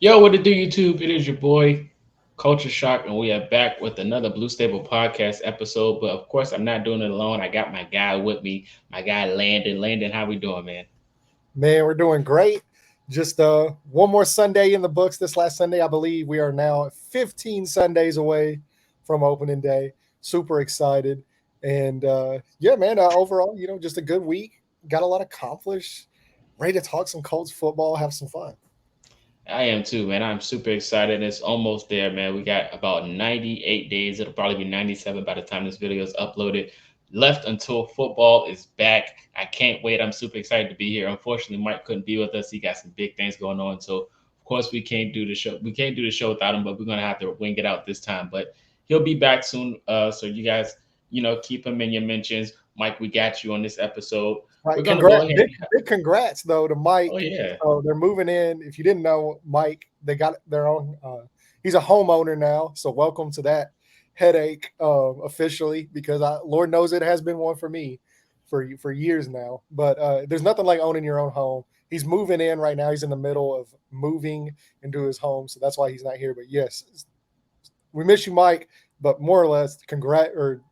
Yo, what it do, YouTube? It is your boy, Culture Shock, and we are back with another Blue Stable podcast episode. But of course, I'm not doing it alone. I got my guy with me, my guy Landon. Landon, how we doing, man? Man, we're doing great. Just one more Sunday in the books. This last Sunday, I believe we are now 15 Sundays away from opening day. Super excited, and yeah, man. Overall, just a good week. Got a lot accomplished. Ready to talk some Colts football, have some fun. I am too, man. I'm super excited. It's almost there, man. We got about 98 days. It'll probably be 97 by the time this video is uploaded. Left until football is back. I can't wait. I'm super excited to be here. Unfortunately, Mike couldn't be with us. He got some big things going on. So, of course, we can't do the show. We can't do the show without him, but we're going to have to wing it out this time. But he'll be back soon. So, you guys, keep him in your mentions. Mike, we got you on this episode. We're Right. going to go Congrats. ahead. Big congrats though to Oh, Mike. yeah. So they're moving in. If you didn't know, Mike, they got their own he's a homeowner now. So welcome to that headache officially, because Lord knows it has been one for me for years now. But there's nothing like owning your own home. He's moving in right now. He's in the middle of moving into his home. So that's why he's not here. But yes, we miss you, Mike, but more or less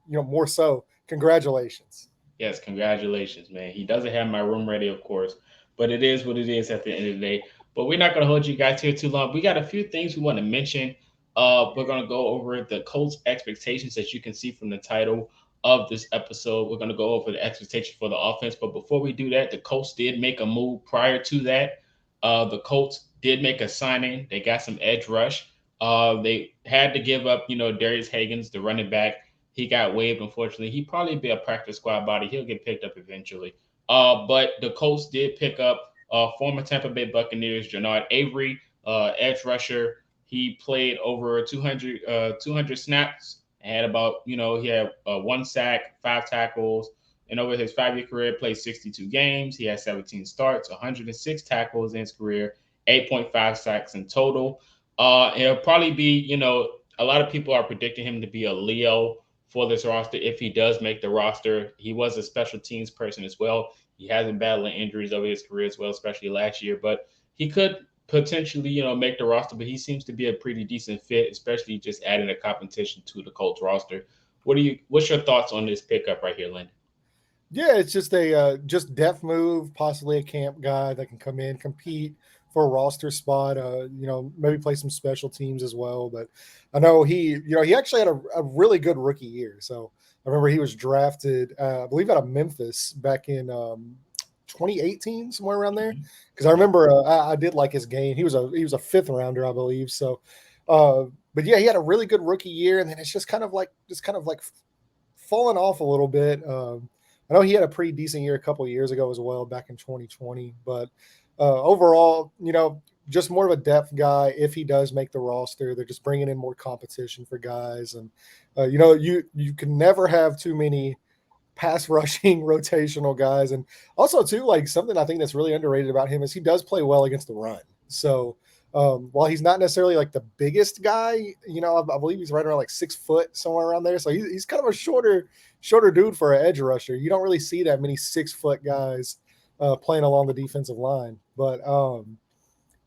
more so, congratulations. Yes, congratulations, man. He doesn't have my room ready, of course, but it is what it is at the end of the day. But we're not going to hold you guys here too long. We got a few things we want to mention. We're going to go over the Colts' expectations, as you can see from the title of this episode. We're going to go over the expectation for the offense. But before we do that, the Colts did make a move prior to that. The Colts did make a signing. They got some edge rush. They had to give up, Darius Hagans, the running back. He got waived, unfortunately. He'd probably be a practice squad body. He'll get picked up eventually. But the Colts did pick up former Tampa Bay Buccaneers, Jannard Avery, edge rusher. He played over 200 snaps and had about, he had one sack, five tackles. And over his 5 year career, played 62 games. He had 17 starts, 106 tackles in his career, 8.5 sacks in total. It'll probably be, a lot of people are predicting him to be a Leo for this roster if he does make the roster. He was a special teams person as well. He has been battling injuries over his career as well, especially last year. But he could potentially, make the roster. But he seems to be a pretty decent fit, especially just adding a competition to the Colts roster. What's your thoughts on this pickup right here, Lynn? Yeah, it's just a just depth move, possibly a camp guy that can come in, compete for a roster spot. Maybe play some special teams as well. But I know he actually had a really good rookie year. So I remember he was drafted, I believe, out of Memphis back in 2018, somewhere around there. Because I remember I did like his game. He was a fifth rounder, I believe. So, but yeah, he had a really good rookie year, and then it's just kind of like fallen off a little bit. I know he had a pretty decent year a couple of years ago as well, back in 2020. But overall, just more of a depth guy. If he does make the roster, they're just bringing in more competition for guys, and you can never have too many pass rushing rotational guys. And also too, like, something I think that's really underrated about him is he does play well against the run. So while he's not necessarily like the biggest guy, I believe he's right around like 6 foot, somewhere around there. So he's kind of a shorter dude for an edge rusher. You don't really see that many 6 foot guys playing along the defensive line. But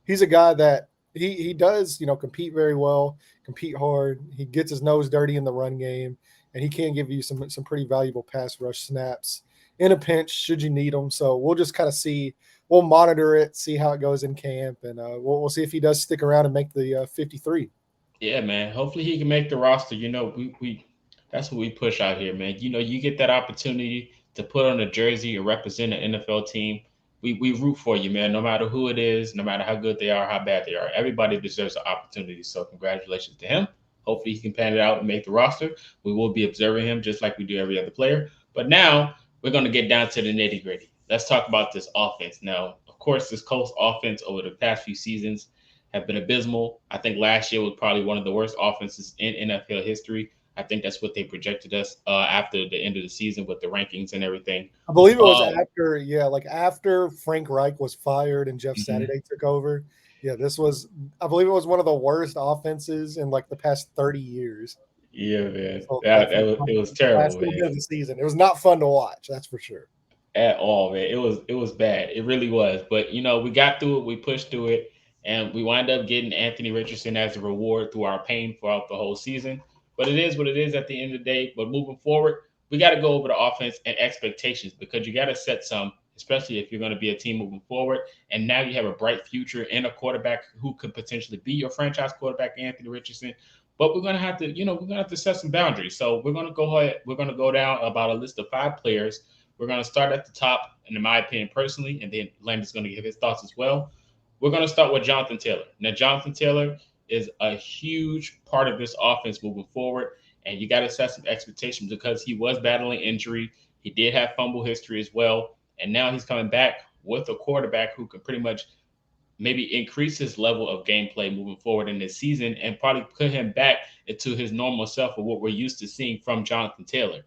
he's a guy that he does, compete very well, compete hard. He gets his nose dirty in the run game, and he can give you some pretty valuable pass rush snaps in a pinch should you need them. So we'll just kind of see. We'll monitor it, see how it goes in camp, and we'll see if he does stick around and make the 53. Yeah, man. Hopefully he can make the roster. We that's what we push out here, man. You get that opportunity to put on a jersey or represent an NFL team. We root for you, man. No matter who it is, no matter how good they are, how bad they are, everybody deserves an opportunity. So congratulations to him. Hopefully he can pan it out and make the roster. We will be observing him just like we do every other player. But now we're going to get down to the nitty gritty. Let's talk about this offense. Now, of course, this Colts offense over the past few seasons have been abysmal. I think last year was probably one of the worst offenses in NFL history. I think that's what they projected us after the end of the season with the rankings and everything. I believe it was Um, after, yeah, like after Frank Reich was fired and Jeff mhm. Saturday took over. Yeah, I believe it was one of the worst offenses in like the past 30 years. Yeah, man, So like that, for that was, it was the terrible, last little man. bit of the season, it was not fun to watch. That's for sure. At all, man. It was bad. It really was. But we got through it. We pushed through it, And we wind up getting Anthony Richardson as a reward through our pain throughout the whole season. But it is what it is at the end of the day. But moving forward, we got to go over the offense and expectations because you got to set some, especially if you're going to be a team moving forward. And now you have a bright future and a quarterback who could potentially be your franchise quarterback, Anthony Richardson. But we're going to have to, we're going to have to set some boundaries. So we're going to go ahead, we're going to go down about a list of 5 players. We're going to start at the top, and in my opinion, personally, and then Landon's going to give his thoughts as well. We're going to start with Jonathan Taylor. Now, Jonathan Taylor is a huge part of this offense moving forward, and you got to set some expectations because he was battling injury. He did have fumble history as well, and now he's coming back with a quarterback who can pretty much maybe increase his level of gameplay moving forward in this season and probably put him back into his normal self of what we're used to seeing from Jonathan Taylor.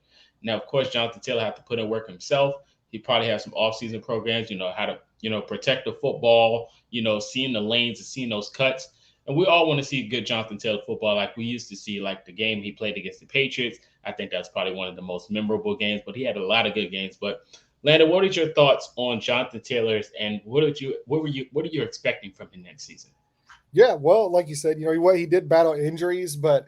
Now, of course, Jonathan Taylor had to put in work himself. He probably has some off-season programs, how to, protect the football, seeing the lanes and seeing those cuts. And we all want to see good Jonathan Taylor football like we used to see, like the game he played against the Patriots. I think that's probably one of the most memorable games, but he had a lot of good games. But Landon, what are your thoughts on Jonathan Taylor's, and what are you expecting from him next season? Yeah, well, like you said, what he did battle injuries, but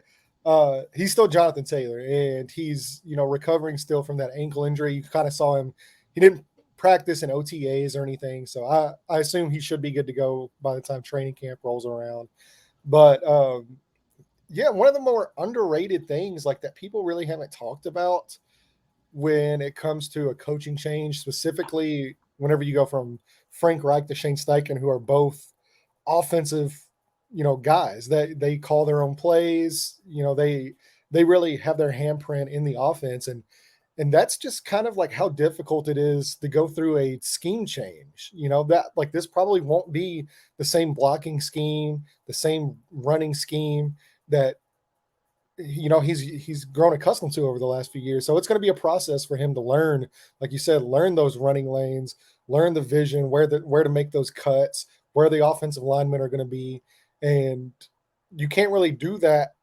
he's still Jonathan Taylor, and he's recovering still from that ankle injury. You kind of saw him; he didn't practice in OTAs or anything, so I assume he should be good to go by the time training camp rolls around. But yeah, one of the more underrated things like that people really haven't talked about when it comes to a coaching change, specifically whenever you go from Frank Reich to Shane Steichen, who are both offensive, guys that they call their own plays. They really have their handprint in the offense, and that's just kind of like how difficult it is to go through a scheme change. That like this probably won't be the same blocking scheme, the same running scheme that he's grown accustomed to over the last few years. So it's going to be a process for him to learn, like you said, learn those running lanes, learn the vision, where to make those cuts, where the offensive linemen are going to be, and you can't really do that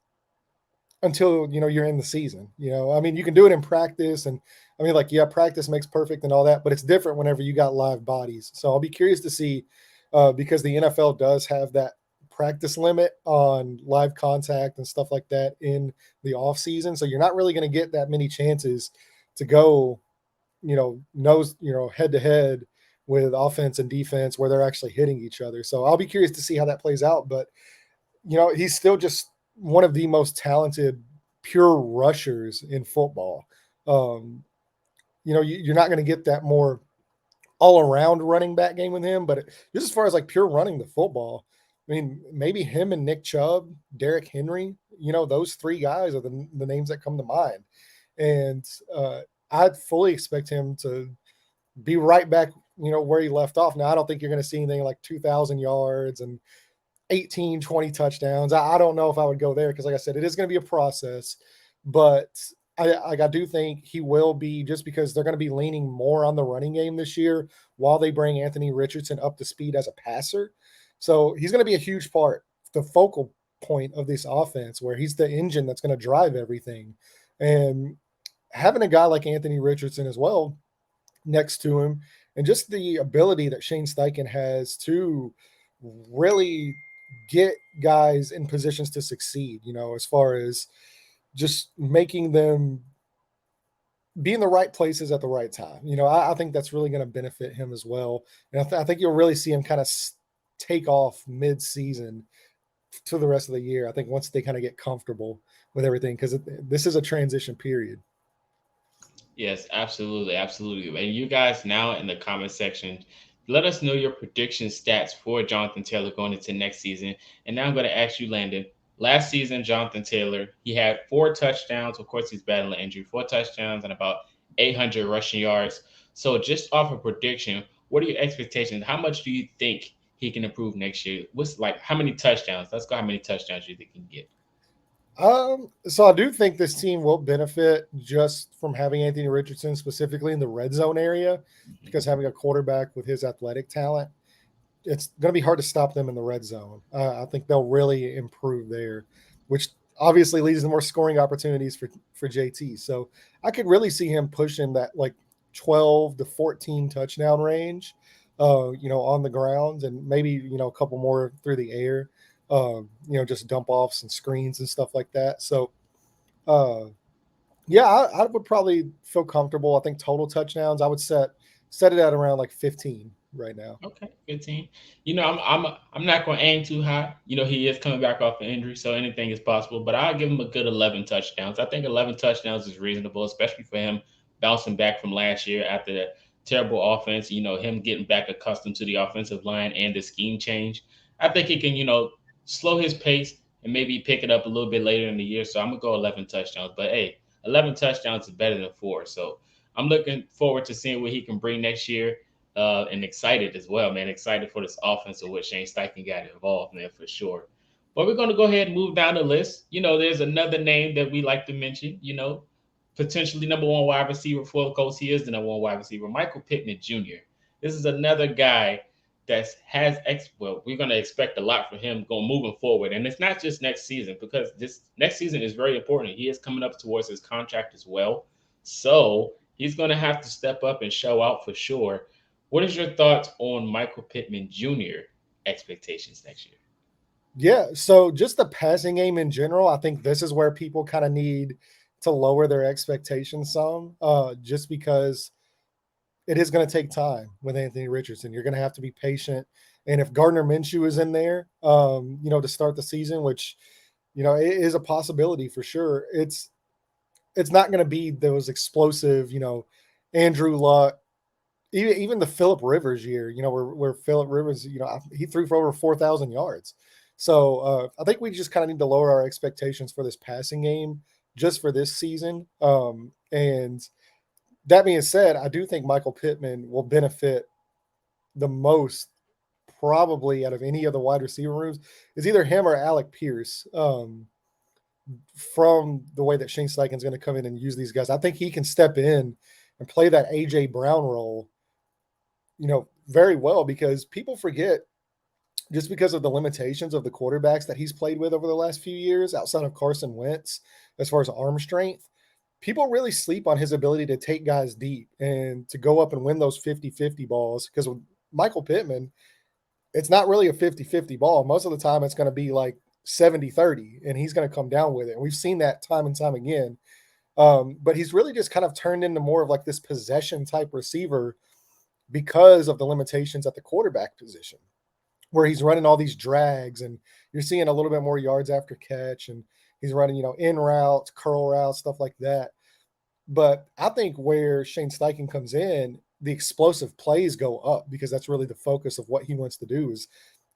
until you're in the season. I mean, you can do it in practice, and I mean, like, yeah, practice makes perfect and all that, but it's different whenever you got live bodies. So I'll be curious to see, because the NFL does have that practice limit on live contact and stuff like that in the off season. So you're not really going to get that many chances to go, head to head with offense and defense where they're actually hitting each other. So I'll be curious to see how that plays out. But, he's still just one of the most talented pure rushers in football. Um, you're not going to get that more all around running back game with him, but just as far as like pure running the football, I mean, maybe him and Nick Chubb, Derrick Henry, those three guys are the names that come to mind. And I'd fully expect him to be right back, where he left off. Now, I don't think you're going to see anything like 2,000 yards and 18, 20 touchdowns. I don't know if I would go there because, like I said, it is going to be a process. But I do think he will be, just because they're going to be leaning more on the running game this year while they bring Anthony Richardson up to speed as a passer. So he's going to be a huge part, the focal point of this offense, where he's the engine that's going to drive everything. And having a guy like Anthony Richardson as well next to him, and just the ability that Shane Steichen has to really get guys in positions to succeed, as far as just making them be in the right places at the right time. I think that's really going to benefit him as well. And I think you'll really see him kind of take off mid-season to the rest of the year. I think once they kind of get comfortable with everything, because this is a transition period. Yes, absolutely, absolutely. And you guys now in the comment section, let us know your prediction stats for Jonathan Taylor going into next season. And now I'm going to ask you, Landon. Last season, Jonathan Taylor, he had 4 touchdowns. Of course, he's battling injury. 4 touchdowns and about 800 rushing yards. So just off a prediction, what are your expectations? How much do you think he can improve next year? What's like how many touchdowns? Let's go. How many touchdowns do you think he can get? So I do think this team will benefit just from having Anthony Richardson specifically in the red zone area, Mhm. because having a quarterback with his athletic talent, it's going to be hard to stop them in the red zone. I think they'll really improve there, which obviously leads to more scoring opportunities for JT. So I could really see him pushing that like 12 to 14 touchdown range. on the ground, and maybe a couple more through the air. Just dump offs and screens and stuff like that. So, uh, yeah, I would probably feel comfortable. I think total touchdowns, I would set it at around like 15 right now. Okay, 15. I'm not going to aim too high. He is coming back off an injury, so anything is possible. But I'll give him a good 11 touchdowns. I think 11 touchdowns is reasonable, especially for him bouncing back from last year after the terrible offense. Him getting back accustomed to the offensive line and the scheme change. I think he can, slow his pace and maybe pick it up a little bit later in the year. So I'm gonna go 11 touchdowns. But hey, 11 touchdowns is better than four. So I'm looking forward to seeing what he can bring next year, and excited as well, man. Excited for this offense of what Shane Steichen got involved, man, for sure. But we're going to go ahead and move down the list. There's another name that we like to mention, potentially number one wide receiver for the Colts. He is the number one wide receiver, Michael Pittman Jr. This is another guy that well, we're going to expect a lot from him going moving forward. And it's not just next season, because this next season is very important. He is coming up towards his contract as well. So he's going to have to step up and show out for sure. What is your thoughts on Michael Pittman Jr. expectations next year? Yeah, so just the passing game in general, I think this is where people kind of need to lower their expectations some, just because it is going to take time with Anthony Richardson. You're going to have to be patient. And if Gardner Minshew is in there, to start the season, which, it is a possibility for sure, it's not going to be those explosive, Andrew Luck, even the Philip Rivers year, where Philip Rivers, he threw for over 4,000 yards. So I think we just kind of need to lower our expectations for this passing game just for this season. And that being said, I do think Michael Pittman will benefit the most, probably out of any of the wide receiver rooms, is either him or Alec Pierce. From the way that Shane Steichen's going to come in and use these guys, I think he can step in and play that AJ Brown role, very well, because people forget, just because of the limitations of the quarterbacks that he's played with over the last few years, outside of Carson Wentz, as far as arm strength, people really sleep on his ability to take guys deep and to go up and win those 50-50 balls. Because with Michael Pittman, it's not really a 50-50 ball. Most of the time it's going to be like 70-30, and he's going to come down with it. And we've seen that time and time again. But he's really just kind of turned into more of like this possession type receiver because of the limitations at the quarterback position, where he's running all these drags, and you're seeing a little bit more yards after catch, and he's running, in routes, curl routes, stuff like that. But I think where Shane Steichen comes in, the explosive plays go up, because that's really the focus of what he wants to do is,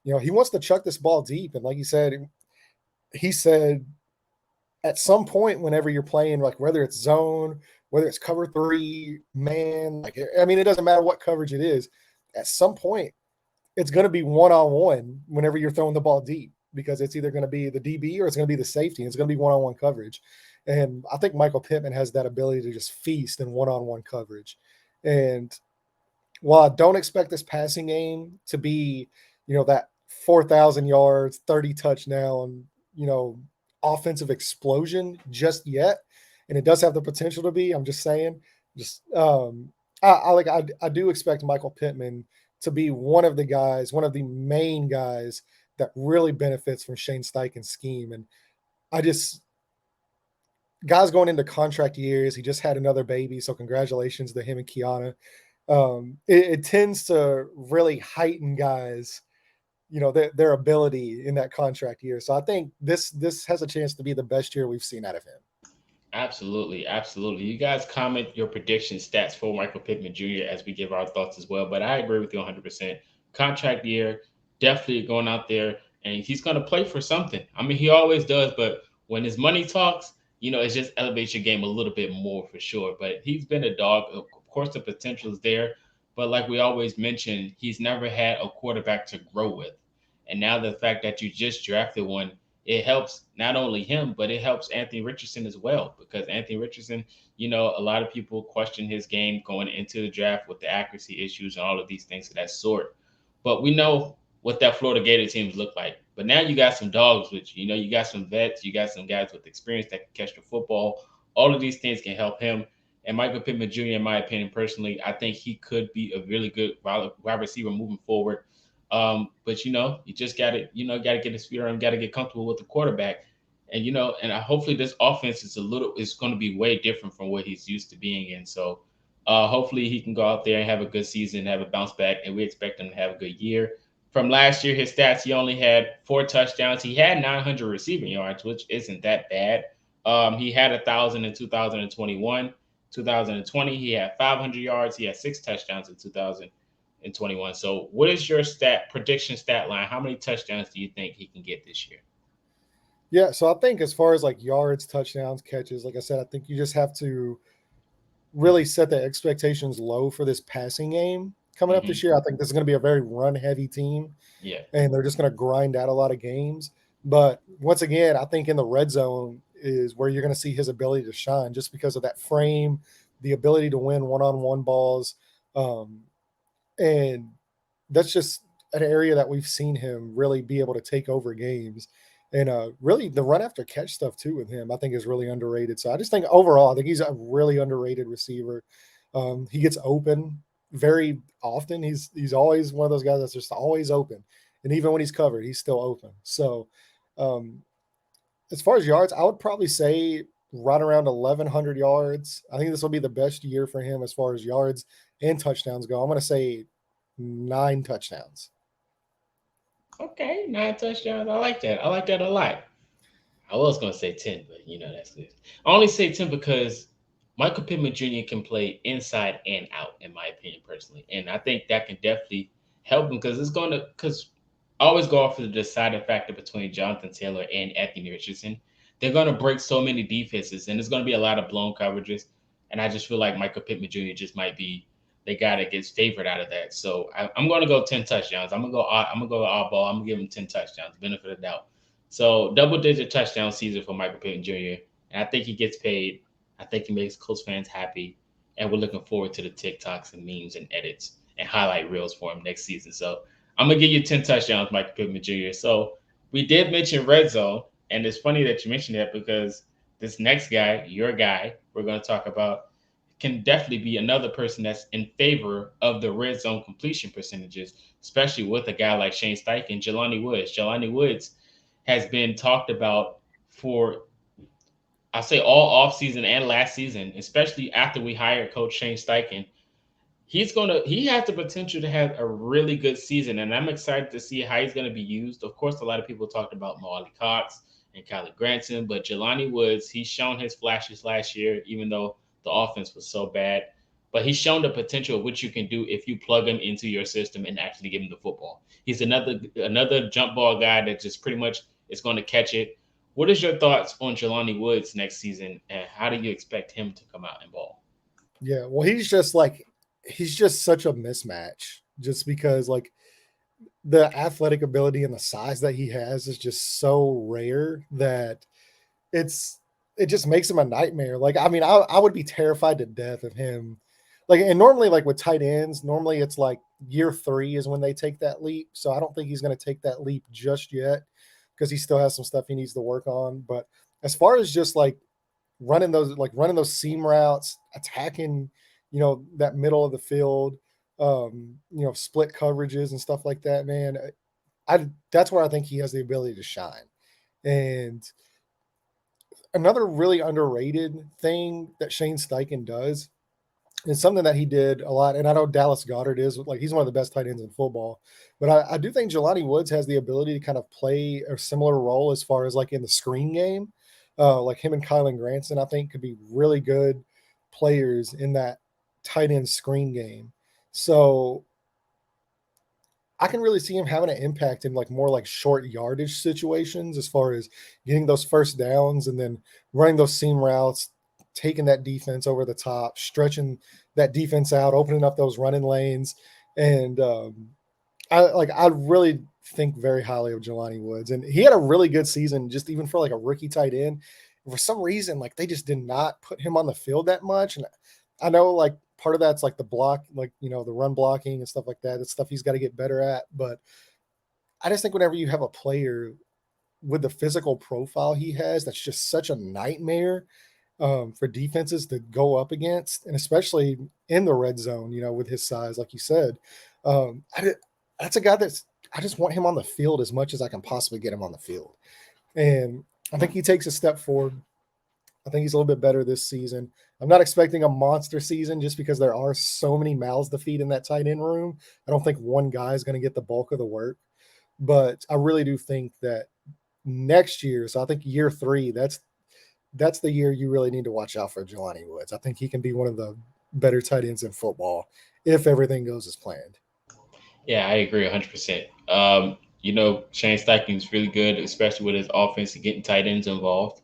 he wants to chuck this ball deep. And like he said at some point, whenever you're playing, like whether it's zone, whether it's cover three, man, like, I mean, it doesn't matter what coverage it is, at some point, it's going to be one-on-one whenever you're throwing the ball deep, because it's either going to be the DB or it's going to be the safety. And it's going to be one-on-one coverage. And I think Michael Pittman has that ability to just feast in one-on-one coverage. And while I don't expect this passing game to be, that 4,000 yards, 30 touchdown, offensive explosion just yet, and it does have the potential to be, I'm just saying, I do expect Michael Pittman to be one of the guys, one of the main guys that really benefits from Shane Steichen's scheme. And I just, guys going into contract years, he just had another baby, so congratulations to him and Kiana. It tends to really heighten guys, their ability in that contract year. So I think this has a chance to be the best year we've seen out of him. Absolutely, absolutely. You guys comment your prediction stats for Michael Pittman Jr. as we give our thoughts as well. But I agree with you 100%. Contract year, definitely going out there, and he's going to play for something. I mean, he always does, but when his money talks, it just elevates your game a little bit more for sure. But he's been a dog. Of course, the potential is there. But like we always mention, he's never had a quarterback to grow with. And now the fact that you just drafted one, it helps not only him, but it helps Anthony Richardson as well. Because Anthony Richardson, a lot of people question his game going into the draft with the accuracy issues and all of these things of that sort. But we know what that Florida Gator teams look like. But now you got some dogs, which, you got some vets, you got some guys with experience that can catch the football. All of these things can help him. And Michael Pittman Jr., in my opinion, personally, I think he could be a really good wide receiver moving forward. But you just got to got to get his feet around, got to get comfortable with the quarterback, and hopefully this offense is going to be way different from what he's used to being in. So hopefully he can go out there and have a good season, have a bounce back, and we expect him to have a good year. From last year, his stats, he only had 4 touchdowns. He had 900 receiving yards, which isn't that bad. He had 1,000 in 2021. 2020, he had 500 yards. He had 6 touchdowns in 2021. So, what is your stat line? How many touchdowns do you think he can get this year? Yeah, so I think as far as like yards, touchdowns, catches, like I said, I think you just have to really set the expectations low for this passing game coming up Hmm. this year. I think this is going to be a very run heavy team, Yeah. and they're just going to grind out a lot of games. But once again, I think in the red zone is where you're going to see his ability to shine just because of that frame, the ability to win one on one balls. Um, and that's just an area that we've seen him really be able to take over games. And really, the run after catch stuff too with him, I think, is really underrated. So I just think overall, I think he's a really underrated receiver. He gets open very often. He's always one of those guys that's just always open, and even when he's covered, he's still open. So um, as far as yards, I would probably say right around 1,100 yards. I think this will be the best year for him as far as yards and touchdowns go. I'm going to say 9 touchdowns. Okay, 9 touchdowns. I like that. I like that a lot. I was gonna say 10, but that's good. I only say 10 because Michael Pittman Jr. can play inside and out, in my opinion, personally, and I think that can definitely help him because I always go off of the deciding factor between Jonathan Taylor and Anthony Richardson. They're gonna break so many defenses, and there's gonna be a lot of blown coverages, and I just feel like Michael Pittman Jr. just might be the guy that gets favored out of that. So I'm gonna go 10 touchdowns. I'm gonna go oddball. I'm gonna give him 10 touchdowns, benefit of the doubt. So double digit touchdown season for Michael Pittman Jr. And I think he gets paid. I think he makes Colts fans happy. And we're looking forward to the TikToks and memes and edits and highlight reels for him next season. So I'm gonna give you 10 touchdowns, Michael Pittman Jr. So we did mention red zone, and it's funny that you mentioned that because this next guy, your guy, we're gonna talk about can definitely be another person that's in favor of the red zone completion percentages, especially with a guy like Shane Steichen, Jelani Woods. Jelani Woods has been talked about for I say all offseason and last season, especially after we hired Coach Shane Steichen. He has the potential to have a really good season, and I'm excited to see how he's gonna be used. Of course, a lot of people talked about Molly Cox and Kylie Granson, but Jelani Woods, he's shown his flashes last year, even though the offense was so bad. But he's shown the potential of what you can do if you plug him into your system and actually give him the football. He's another jump ball guy that just pretty much is going to catch it. What is your thoughts on Jelani Woods next season, and how do you expect him to come out and ball? Yeah, well, he's just such a mismatch just because like the athletic ability and the size that he has is just so rare that it's it just makes him a nightmare. Like, I mean, I would be terrified to death of him. Like, and normally, like with tight ends, normally it's like year 3 is when they take that leap. So I don't think he's going to take that leap just yet because he still has some stuff he needs to work on. But as far as just running those seam routes, attacking, that middle of the field, split coverages and stuff like that, man. I That's where I think he has the ability to shine. And another really underrated thing that Shane Steichen does is something that he did a lot. And I know Dallas Goddard is like, he's one of the best tight ends in football, but I do think Jelani Woods has the ability to kind of play a similar role as far as like in the screen game. Like him and Kylan Granson, I think could be really good players in that tight end screen game. So I can really see him having an impact in like more like short yardage situations as far as getting those first downs and then running those seam routes, taking that defense over the top, stretching that defense out, opening up those running lanes. And I really think very highly of Jelani Woods. And he had a really good season, just even for like a rookie tight end. For some reason, like they just did not put him on the field that much. And I know like part of that's like the block, like, the run blocking and stuff like that. It's stuff he's got to get better at. But I just think whenever you have a player with the physical profile he has, that's just such a nightmare. for defenses to go up against, and especially in the red zone. With his size, like you said, um, I, that's a guy I just want him on the field as much as I can possibly get him on the field, and I think he takes a step forward. I think he's a little bit better this season. I'm not expecting a monster season just because there are so many mouths to feed in that tight end room. I don't think one guy is going to get the bulk of the work, but I really do think that next year, so I think year 3, that's the year you really need to watch out for Jelani Woods. I think he can be one of the better tight ends in football if everything goes as planned. Yeah, I agree 100%. Shane Steichen's really good, especially with his offense and getting tight ends involved.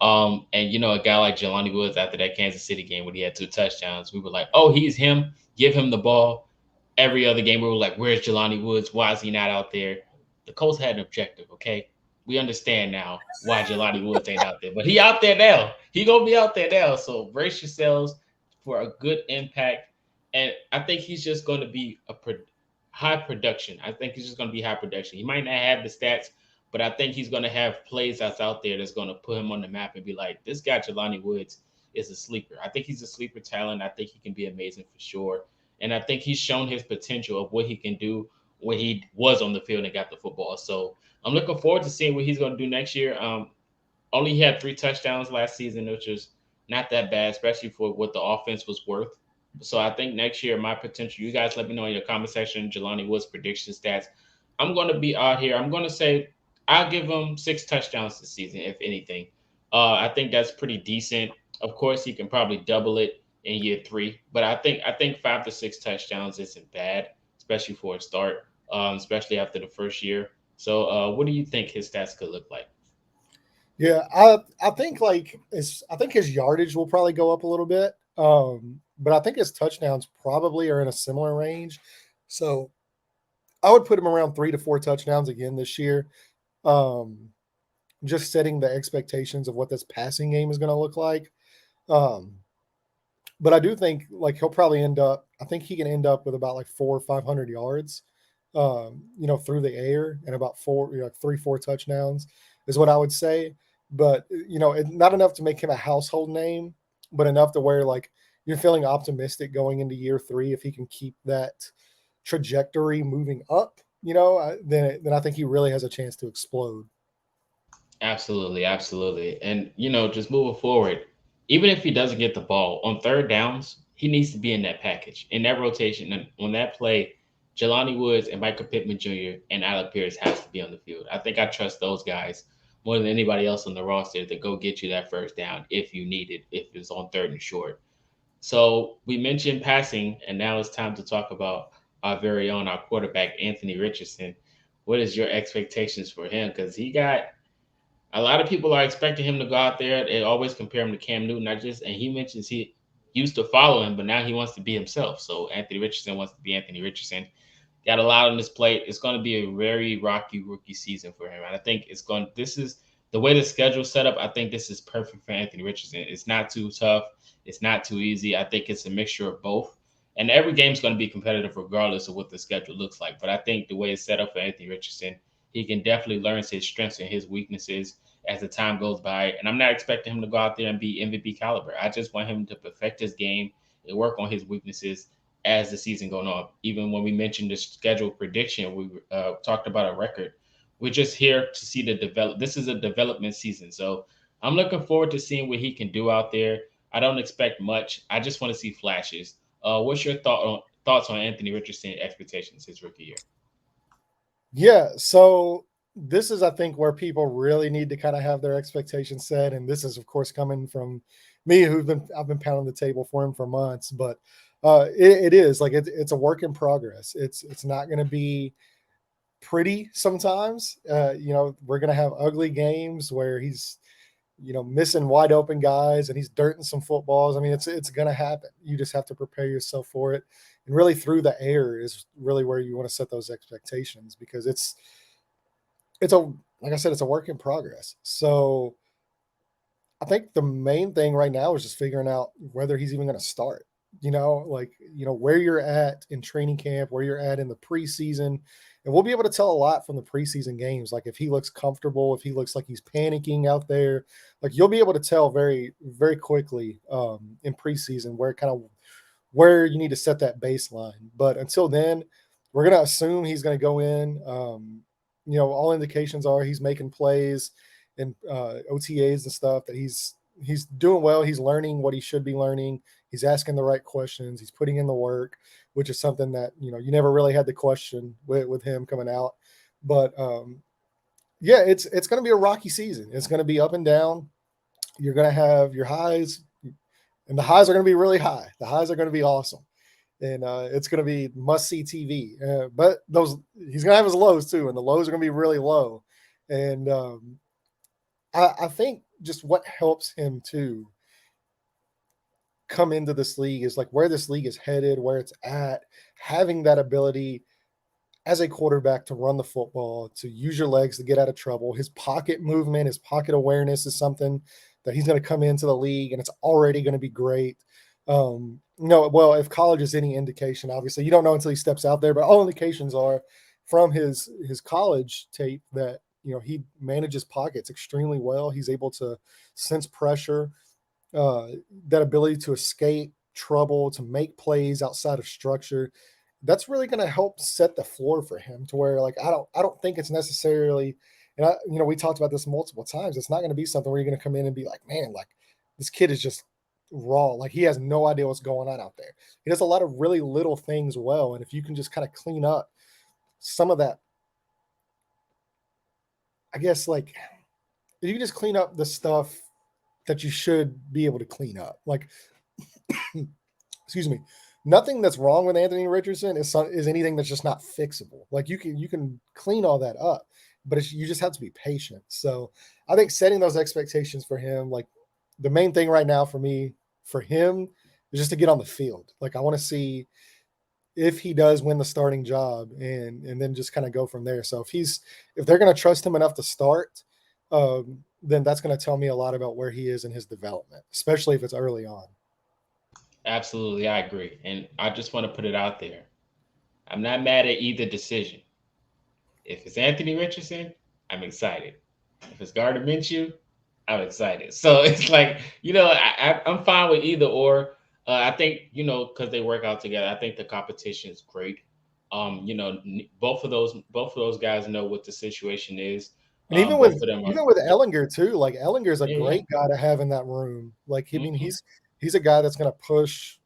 And a guy like Jelani Woods after that Kansas City game when he had 2 touchdowns, we were like, oh, he's him. Give him the ball. Every other game, we were like, where's Jelani Woods? Why is he not out there? The Colts had an objective, okay? We understand now why Jelani Woods ain't out there, but he out there now. He gonna be out there now. So brace yourselves for a good impact, and I think he's just going to be high production. I think he's just going to be high production. He might not have the stats, but I think he's going to have plays that's out there that's going to put him on the map and be like, this guy Jelani Woods is a sleeper. I think he's a sleeper talent. I think he can be amazing for sure. And I think he's shown his potential of what he can do when he was on the field and got the football. So I'm looking forward to seeing what he's going to do next year. Only he had 3 touchdowns last season, which was not that bad, especially for what the offense was worth. So I think next year, my potential, you guys let me know in your comment section, Jelani Woods prediction stats. I'm going to be out here. I'm going to say I'll give him 6 touchdowns this season, if anything. I think that's pretty decent. Of course, he can probably double it in year 3, but I think 5 to 6 touchdowns isn't bad, especially for a start, especially after the first year. So, what do you think his stats could look like? Yeah, I think I think his yardage will probably go up a little bit. But I think his touchdowns probably are in a similar range. So I would put him around 3 to 4 touchdowns again this year. Um, just setting the expectations of what this passing game is going to look like. Um, but I do think he'll probably end up. I think he can end up with about like 400 or 500 yards, through the air, and about 3 4 touchdowns is what I would say. But not enough to make him a household name, but enough to where you're feeling optimistic going into year 3 if he can keep that trajectory moving up. Then I think he really has a chance to explode. Absolutely, absolutely. And just moving forward, even if he doesn't get the ball on third downs, he needs to be in that package, in that rotation. And on that play, Jelani Woods and Michael Pittman Jr. and Alec Pierce has to be on the field. I think I trust those guys more than anybody else on the roster to go get you that first down if you need it, if it's on third and short. So we mentioned passing, and now it's time to talk about our very own, our quarterback, Anthony Richardson. What is your expectations for him? Because he got a lot of people are expecting him to go out there. They always compare him to Cam Newton. And he mentions he used to follow him, but now he wants to be himself. So Anthony Richardson wants to be Anthony Richardson. Got a lot on this plate. It's going to be a very rocky rookie season for him. And I think it's going. This is the way the schedule's set up. I think this is perfect for Anthony Richardson. It's not too tough. It's not too easy. I think it's a mixture of both. And every game's going to be competitive regardless of what the schedule looks like. But I think the way it's set up for Anthony Richardson, he can definitely learn his strengths and his weaknesses as the time goes by. And I'm not expecting him to go out there and be MVP caliber. I just want him to perfect his game and work on his weaknesses as the season goes on. Even when we mentioned the schedule prediction, we talked about a record. We're just here to see the develop. This is a development season, so I'm looking forward to seeing what he can do out there. I don't expect much. I just want to see flashes. What's your thoughts on Anthony Richardson expectations his rookie year? Yeah, so this is, I think, where people really need to kind of have their expectations set, and this is, of course, coming from me, I've been pounding the table for him for months, but it is it's a work in progress. It's not going to be pretty sometimes. We're going to have ugly games where he's missing wide open guys and he's dirting some footballs. I mean, it's going to happen. You just have to prepare yourself for it. And really, through the air is really where you want to set those expectations, because it's a like I said, it's a work in progress. So I think the main thing right now is just figuring out whether he's even going to start. like, where you're at in training camp, where you're at in the preseason. And we'll be able to tell a lot from the preseason games. Like if he looks comfortable, if he looks like he's panicking out there, like you'll be able to tell very, very quickly in preseason where you need to set that baseline. But until then, we're going to assume he's going to go in. All indications are he's making plays and OTAs and stuff, that he's doing well. He's learning what he should be learning. He's asking the right questions. He's putting in the work, which is something that you never really had the question with him coming out. But yeah, it's going to be a rocky season. It's going to be up and down. You're going to have your highs, and the highs are going to be really high. The highs are going to be awesome, and it's going to be must see TV. But those he's going to have his lows too, and the lows are going to be really low. And I think just what helps him to come into this league is like where this league is headed, where it's at, having that ability as a quarterback to run the football, to use your legs to get out of trouble. His pocket movement, his pocket awareness is something that he's going to come into the league and it's already going to be great. Well, if college is any indication, obviously you don't know until he steps out there, but all indications are from his college tape that he manages pockets extremely well. He's able to sense pressure, that ability to escape trouble, to make plays outside of structure. That's really going to help set the floor for him to where, like, I don't think it's necessarily, and we talked about this multiple times. It's not going to be something where you're going to come in and be like, man, like this kid is just raw. Like he has no idea what's going on out there. He does a lot of really little things well. And if you can just kind of clean up some of that, I guess, like if you can just clean up the stuff that you should be able to clean up, like, excuse me, nothing that's wrong with Anthony Richardson is anything that's just not fixable. Like you can clean all that up, but you just have to be patient. So I think setting those expectations for him, like the main thing right now for him is just to get on the field. Like I want to see if he does win the starting job, and then just kind of go from there. So if they're going to trust him enough to start, then that's going to tell me a lot about where he is in his development, especially if it's early on. Absolutely, I agree. And I just want to put it out there. I'm not mad at either decision. If it's Anthony Richardson, I'm excited. If it's Gardner Minshew, I'm excited. So it's like, I'm fine with either or. I think, because they work out together, I think the competition is great. Both of those guys know what the situation is. And even with Both of them are, even with Ellinger too, like Ellinger's a yeah, yeah. great guy to have in that room. Like I mean, Hmm. he's a guy that's going to push,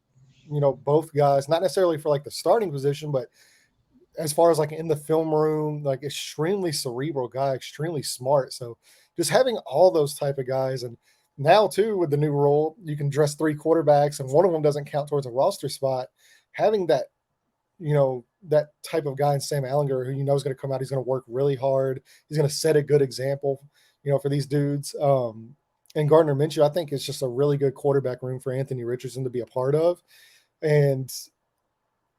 both guys, not necessarily for like the starting position, but as far as like in the film room, like extremely cerebral guy, extremely smart. So just having all those type of guys, and now too with the new rule, you can dress three quarterbacks, and one of them doesn't count towards a roster spot. Having that type of guy in Sam Ellinger, who is going to come out, he's going to work really hard. He's going to set a good example, for these dudes. And Gardner Minshew, I think it's just a really good quarterback room for Anthony Richardson to be a part of. And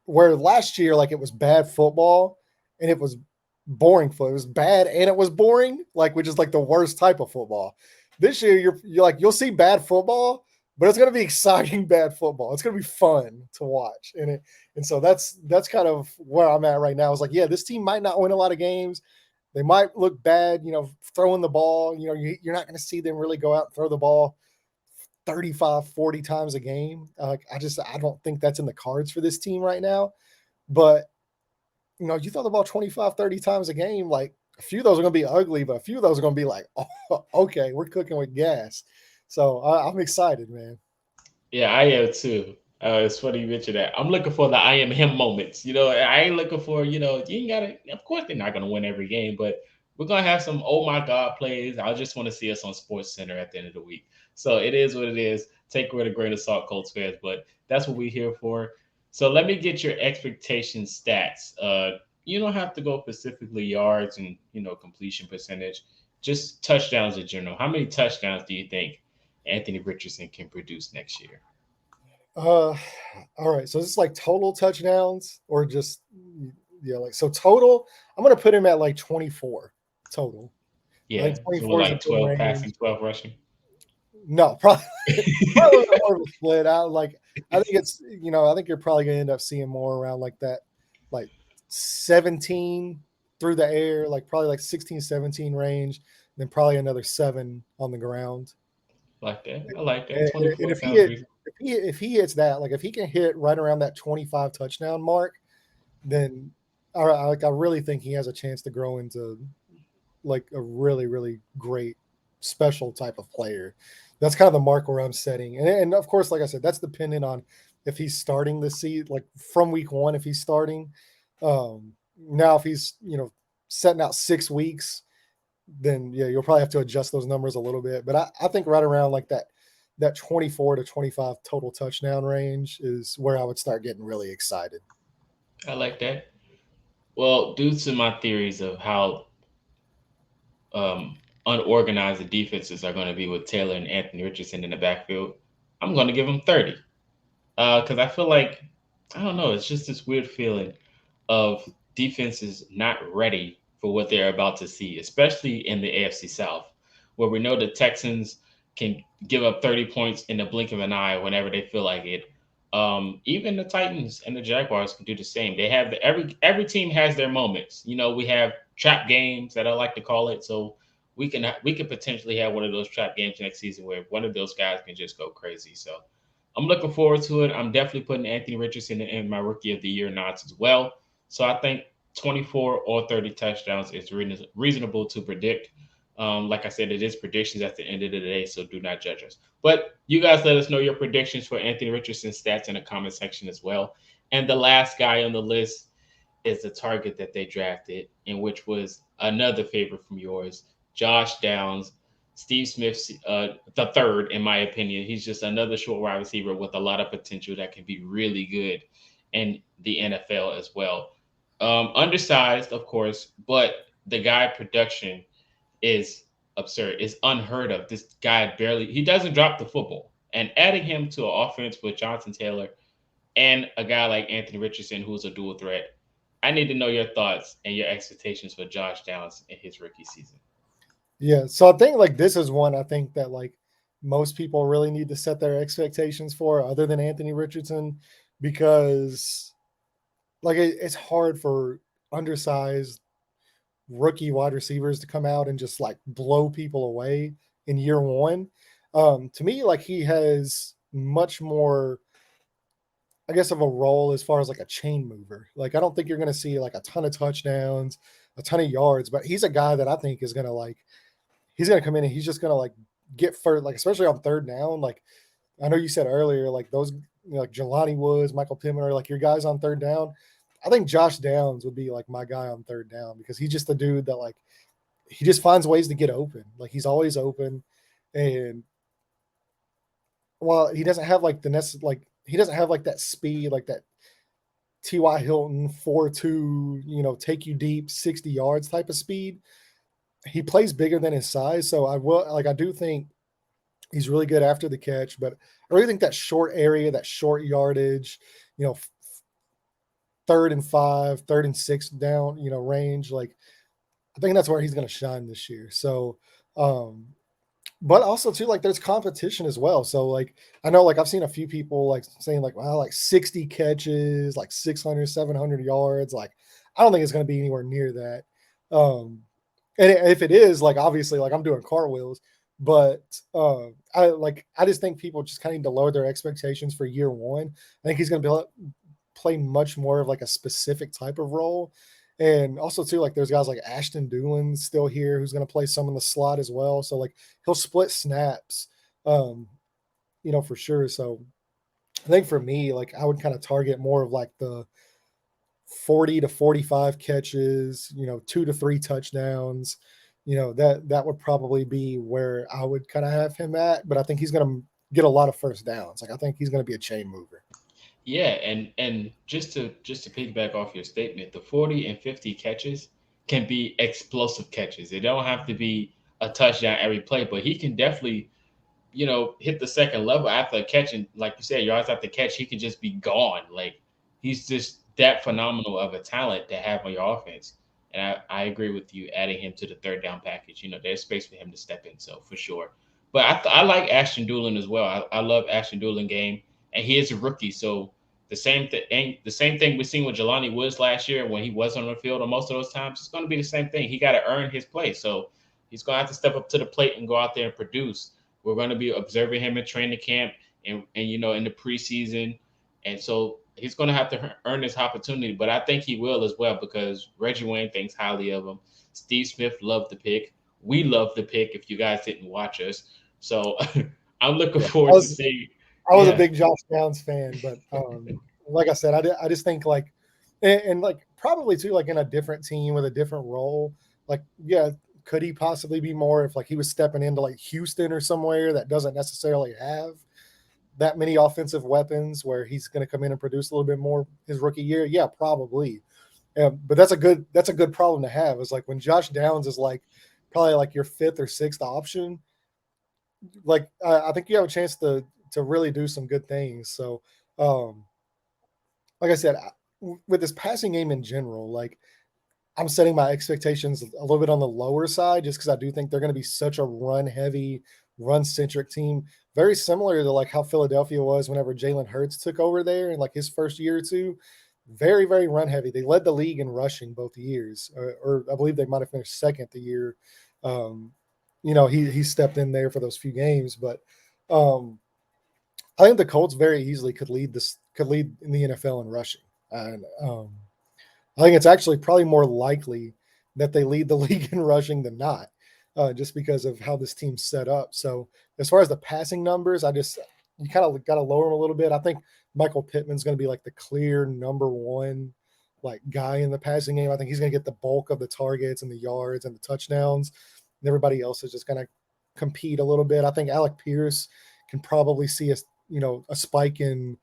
where last year, like it was bad football and it was boring football. It was bad and it was boring, like which is like the worst type of football. This year, you're like you'll see bad football, but it's going to be exciting bad football. It's going to be fun to watch, and so that's kind of where I'm at right now. It's like, yeah, this team might not win a lot of games. They might look bad, throwing the ball. You're not going to see them really go out and throw the ball 35, 40 times a game. I don't think that's in the cards for this team right now. But, you throw the ball 25, 30 times a game, like a few of those are going to be ugly, but a few of those are going to be like, oh, okay, we're cooking with gas. So I'm excited, man. Yeah, I am too. It's funny you mentioned that. I'm looking for the I am him moments. I ain't looking for, you ain't gotta, of course they're not gonna win every game, but we're gonna have some oh my God plays. I just want to see us on Sports Center at the end of the week. So it is what it is. Take it with a grain of salt, Colts fans, but that's what we're here for. So let me get your expectation stats. You don't have to go specifically yards and completion percentage, just touchdowns in general. How many touchdowns do you think Anthony Richardson can produce next year? Uh, all right. So this is like total touchdowns or just, yeah, like, so total, I'm going to put him at like 24 total. I Yeah. think So we're 24 is a like good 12 passing, range. 12 rushing. No, probably probably a little bit more of a split. I think it's I think you're probably gonna end up seeing more around like that, like 17 through the air, like probably like 16, 17 range, and then probably another seven on the ground. Like that. I like that. And 24 sounds reasonable. if he hits that, like if he can hit right around that 25 touchdown mark, then I really think he has a chance to grow into like a really really great special type of player. That's kind of the mark where I'm setting, and of course, like I said, that's dependent on if he's starting the season, like from week one, if he's starting. Now, if he's setting out 6 weeks, then yeah, you'll probably have to adjust those numbers a little bit. But I think right around like that 24 to 25 total touchdown range is where I would start getting really excited. I like that. Well, due to my theories of how um, unorganized the defenses are going to be with Taylor and Anthony Richardson in the backfield, I'm going to give them 30. Because I feel like, I don't know, it's just this weird feeling of defenses not ready for what they're about to see, especially in the AFC South, where we know the Texans can give up 30 points in the blink of an eye whenever they feel like it. Even the Titans and the Jaguars can do the same. They have every team has their moments. We have trap games that I like to call it. So we can potentially have one of those trap games next season where one of those guys can just go crazy. So I'm looking forward to it. I'm definitely putting Anthony Richardson in my rookie of the year nods as well. So I think 24 or 30 touchdowns is reasonable to predict. Like I said, it is predictions at the end of the day, so do not judge us. But you guys let us know your predictions for Anthony Richardson's stats in the comment section as well. And the last guy on the list is the target that they drafted, and which was another favorite from yours, Josh Downs, Steve Smith, the third, in my opinion. He's just another short wide receiver with a lot of potential that can be really good in the NFL as well. Undersized, of course, but the guy production is absurd. It's unheard of. This guy he doesn't drop the football. And adding him to an offense with Jonathan Taylor and a guy like Anthony Richardson, who's a dual threat, I need to know your thoughts and your expectations for Josh Downs in his rookie season. Yeah, so I think like this is one I think that like most people really need to set their expectations for, other than Anthony Richardson, because like it's hard for undersized rookie wide receivers to come out and just like blow people away in year one. To me, like he has much more, I guess, of a role as far as like a chain mover. Like I don't think you're going to see like a ton of touchdowns, a ton of yards, but he's a guy that I think is going to like he's going to come in and he's just going to like get first, like especially on third down. Like I know you said earlier, like those like Jelani Woods, Michael Pittman are like your guys on third down. I think Josh Downs would be like my guy on third down because he's just the dude that like he just finds ways to get open. Like he's always open, and while he doesn't have like he doesn't have like that speed, like that T.Y. Hilton 4.2, take you deep 60 yards type of speed. He plays bigger than his size, so I do think he's really good after the catch, but I really think that short area, that short yardage, you know, third and 5, third and 6 down, range, like I think that's where he's going to shine this year. So, but also too, like there's competition as well. So like I know like I've seen a few people like saying like, wow, like 60 catches, like 600, 700 yards. Like I don't think it's going to be anywhere near that. And if it is, like obviously, like I'm doing cartwheels, but I just think people just kind of need to lower their expectations for year one. I think he's going to play much more of like a specific type of role. And also too, like there's guys like Ashton Doolin still here who's going to play some in the slot as well. So like he'll split snaps, um, for sure. So I think for me, like I would kind of target more of like the 40 to 45 catches, 2 to 3 touchdowns. That would probably be where I would kind of have him at. But I think he's going to get a lot of first downs. Like I think he's going to be a chain mover. Yeah, and just to piggyback off your statement, the 40 and 50 catches can be explosive catches. They don't have to be a touchdown every play, but he can definitely, hit the second level after catching, like you said, yards after catch, he can just be gone. Like he's just that phenomenal of a talent to have on your offense. And I agree with you adding him to the third down package. There's space for him to step in, so for sure. But I like Ashton Doolin as well. I love Ashton Doolin game, and he is a rookie, so the same thing we seen with Jelani Woods last year when he was on the field. And most of those times, it's going to be the same thing. He got to earn his place, so he's going to have to step up to the plate and go out there and produce. We're going to be observing him in training camp and in the preseason, and so he's going to have to earn this opportunity. But I think he will as well because Reggie Wayne thinks highly of him. Steve Smith loved the pick. We love the pick. If you guys didn't watch us, so I'm looking Yeah, forward to seeing. I was a Yeah, big Josh Downs fan, but like I said, I just think like, and like probably too, like in a different team with a different role, like yeah, could he possibly be more if like he was stepping into like Houston or somewhere that doesn't necessarily have that many offensive weapons where he's going to come in and produce a little bit more his rookie year? Yeah, probably. But that's a good problem to have. Is like when Josh Downs is like probably like your fifth or sixth option, like I think you have a chance to really do some good things. So, um, like I said, with this passing game in general, like I'm setting my expectations a little bit on the lower side just because I do think they're going to be such a run heavy, run centric team. Very similar to like how Philadelphia was whenever Jalen Hurts took over there in like his first year or two. Very, very run heavy. They led the league in rushing both years, or I believe they might have finished second the year. Um, he stepped in there for those few games, but um, I think the Colts very easily could lead in the NFL in rushing. And I think it's actually probably more likely that they lead the league in rushing than not, just because of how this team's set up. So as far as the passing numbers, you kind of got to lower them a little bit. I think Michael Pittman's going to be like the clear number one like guy in the passing game. I think he's going to get the bulk of the targets and the yards and the touchdowns, and everybody else is just going to compete a little bit. I think Alec Pierce can probably see a spike in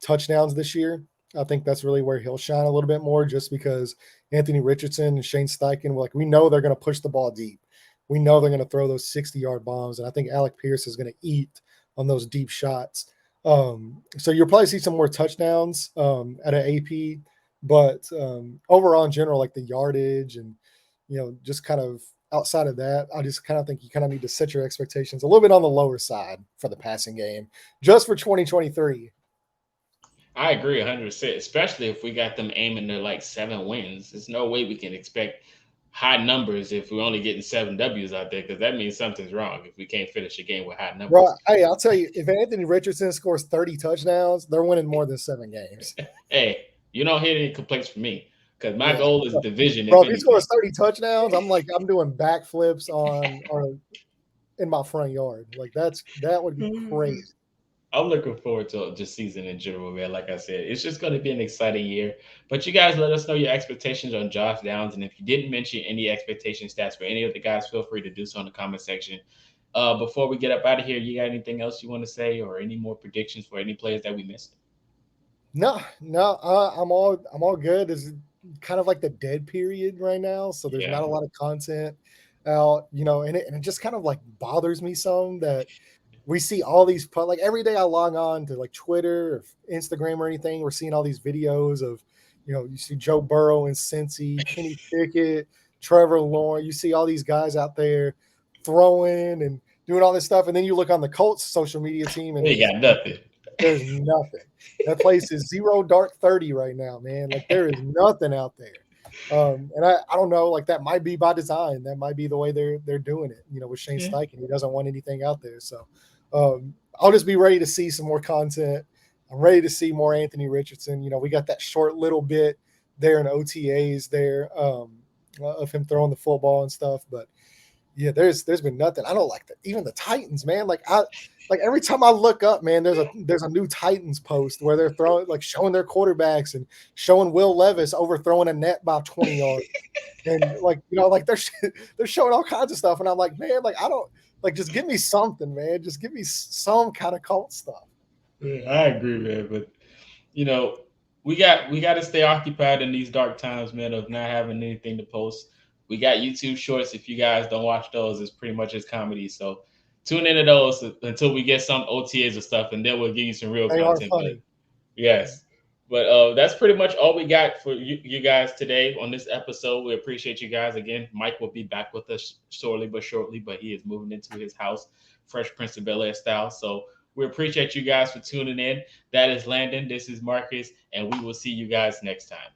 touchdowns this year. I think that's really where he'll shine a little bit more, just because Anthony Richardson and Shane Steichen, like we know they're going to push the ball deep. We know they're going to throw those 60-yard bombs, and I think Alec Pierce is going to eat on those deep shots. So you'll probably see some more touchdowns at an AP, but overall in general, like the yardage and just kind of outside of that, I just kind of think you kind of need to set your expectations a little bit on the lower side for the passing game, just for 2023. I agree 100%, especially if we got them aiming to like 7 wins. There's no way we can expect high numbers if we're only getting 7 W's out there because that means something's wrong if we can't finish a game with high Bro, numbers. hey, I'll tell you, if Anthony Richardson scores 30 touchdowns, they're winning more than 7 games. Hey, you don't hear any complaints from me because my Yeah. goal is division, Bro, if if he scores anything. 30 touchdowns, I'm doing backflips on or in my front yard. Like that would be crazy. I'm looking forward to just season in general, man. Like I said, it's just going to be an exciting year. But you guys let us know your expectations on Josh Downs. And if you didn't mention any expectation stats for any of the guys, feel free to do so in the comment section. Before we get up out of here, you got anything else you want to say or any more predictions for any players that we missed? No, I'm all good. It's kind of like the dead period right now, so there's Yeah. not a lot of content out, and it just kind of like bothers me some that we see all these like every day I log on to like Twitter or Instagram or anything, we're seeing all these videos of, you see Joe Burrow and Cincy, Kenny Pickett, Trevor Lawrence. You see all these guys out there throwing and doing all this stuff, and then you look on the Colts social media team, and We got nothing. there's nothing. That place is zero dark 30 right now, man. Like there is nothing out there. And I don't know, like that might be by design. That might be the way they're doing it, with Shane Yeah. Steichen. He doesn't want anything out there. So I'll just be ready to see some more content. I'm ready to see more Anthony Richardson. We got that short little bit there in OTAs there of him throwing the football and stuff. But yeah, there's been nothing. I don't like that. Even the Titans, man. Like every time I look up, man, there's a new Titans post where they're throwing like showing their quarterbacks and showing Will Levis overthrowing a net by 20 yards. And like, like they're showing all kinds of stuff. And I'm like, man, like I don't like just give me something, man. Just give me some kind of cult stuff. Yeah, I agree, man. But you know, we got to stay occupied in these dark times, man, of not having anything to post. We got YouTube Shorts. If you guys don't watch those, it's pretty much just comedy. So tune into those until we get some OTAs or stuff, and then we'll give you some real They are content. But funny. yes, But that's pretty much all we got for you guys today on this episode. We appreciate you guys again. Mike will be back with us shortly but shortly, but he is moving into his house, Fresh Prince of Bel Air style. So we appreciate you guys for tuning in. That is Landon. This is Marcus, and we will see you guys next time.